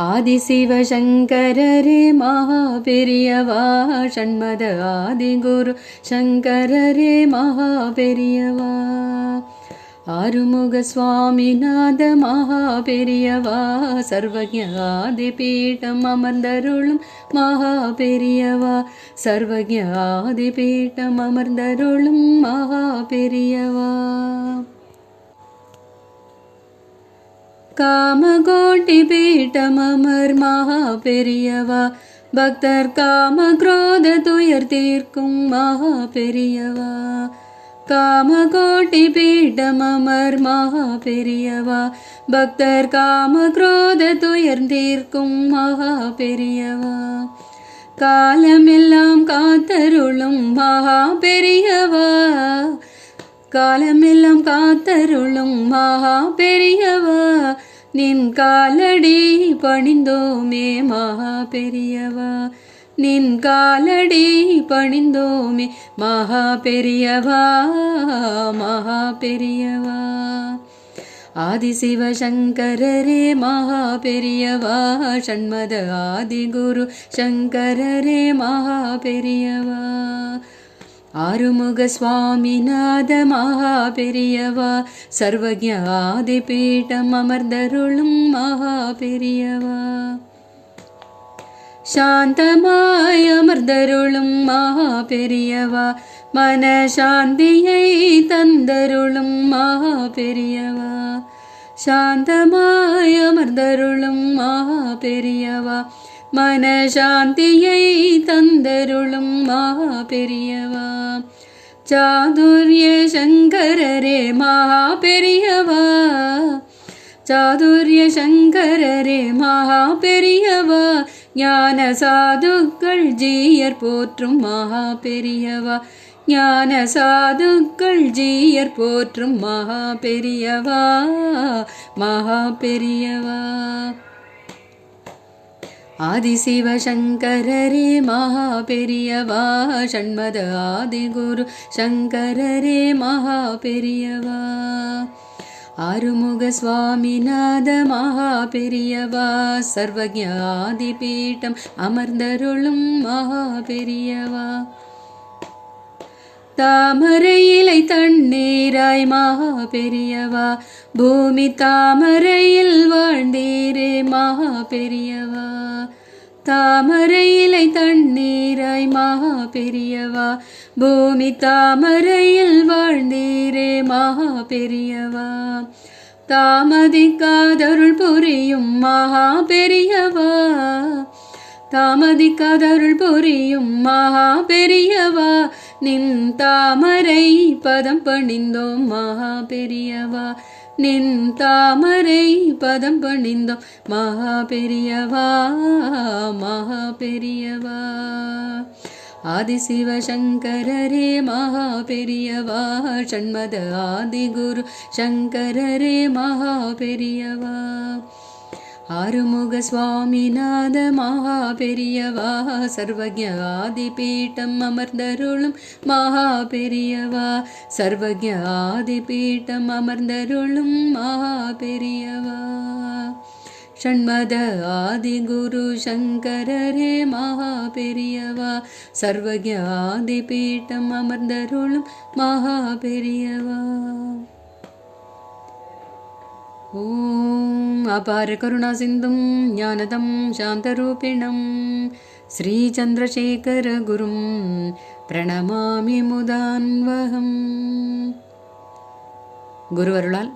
ஆதிசிவசங்கரரே மகா பெரியவா, ஷண்மத ஆதிகுரு சங்கரரே மகா பெரியவா, ஆறுமுக சுவாமிநாத மகா பெரியவா, சர்வஜ ஆதிபீடம் அமர்ந்தருளும் மகா பெரியவா, சர்வஜ ஆதிபீடம் அமர்ந்தருளும் மகா பெரியவா, காமகோட்டி பீட்டமர் மகா பெரியவா, பக்தர் காம குரோத துயர் தீர்க்கும் மகா பெரியவா, காமகோட்டி பீட்டமர் மகா பெரியவா, பக்தர் காம குரோத துயர் தீர்க்கும் மகா பெரியவா, காலமெல்லாம் காத்தருளும் மகா பெரியவா, காலமெல்லாம் காத்தருளும் மகா பெரியவா, நின் காலடி பணிந்தோமே மகா பெரியவா, நின் காலடி பணிந்தோமே மகா பெரியவா, மகா பெரியவா, ஆதிசிவசங்கரரே மகா பெரியவா, ஷண்மத ஆதிகுரு சங்கரரே மகா பெரியவா, ஆறுமுக சுவாமிநாத மகா பெரியவா, சர்வஜ ஆதிபீடம் அமர்ந்தருளும் மகா பெரியவா, சாந்தமாய் அமர்ந்தருளும் மகா பெரியவா, மன சாந்தியை தந்தருளும் மகா பெரியவா, சாந்தமாய் அமர்ந்தருளும் மகா பெரியவா, மன சாந்தியை தந்தருளும் மகா பெரியவா, சாதுர்ய சங்கரரே மகா பெரியவா, சாதுர்ய சங்கரரே மகா பெரியவா, ஞான சாதுக்கள் ஜீயர் போற்றும் மகா பெரியவா, ஞான சாதுக்கள் ஜீயர் போற்றும் மகா பெரியவா, மகா பெரியவா, ஆதிசிவசங்கரரே மகா பெரியவா, ஷண்மத ஆதிகுரு சங்கரரே மகா பெரியவா, ஆறுமுக சுவாமிநாத மகா பெரியவா, சர்வஜ ஆதிபீடம் அமர்ந்தருளும் மகா பெரியவா, தாமரை இலை தண்ணீராய் மகா பெரியவா, பூமி தாமரையில் வாழ்ந்தீரே மகா பெரியவா, தாமரை இலை தண்ணீராய் மகா பெரியவா, பூமி தாமரையில் வாழ்ந்தீரே மகா பெரியவா, தாமதிக்காதருள் புரியும் மகா பெரியவா, தாமதிக்காதருள் புரியும் மகா பெரியவா, நின் தாமரை பதம் பணிந்தோம் மகா பெரியவா, நின் தாமரை பதம் பணிந்தோம் மகா பெரியவா, மகா பெரியவா, ஆதிசிவசங்கரரே மகா பெரியவா, ஷண்மத ஆதிகுரு சங்கரரே மகா பெரியவா, ஆறுமுக சுவாமிநாத மகா பெரியவா, சர்வஜ ஆதிபீடம் அமர்ந்தருளும் மகா பெரியவா, சர்வஜ ஆதிபீடம் அமர்ந்தருளும் மகா பெரியவா, ஷண்மத ஆதிகுரு சங்கரரே மகா பெரியவா, சர்வஜ ஆதிபீடம் அமர்ந்தருளும் மகா பெரியவா. ஓம் அபார கருணா சிந்தும் ஞானதம் சாந்தரூபிணம் ஸ்ரீசந்திரசேகர குரும் பிரணமாமி முதான்வகம். குருவருளால்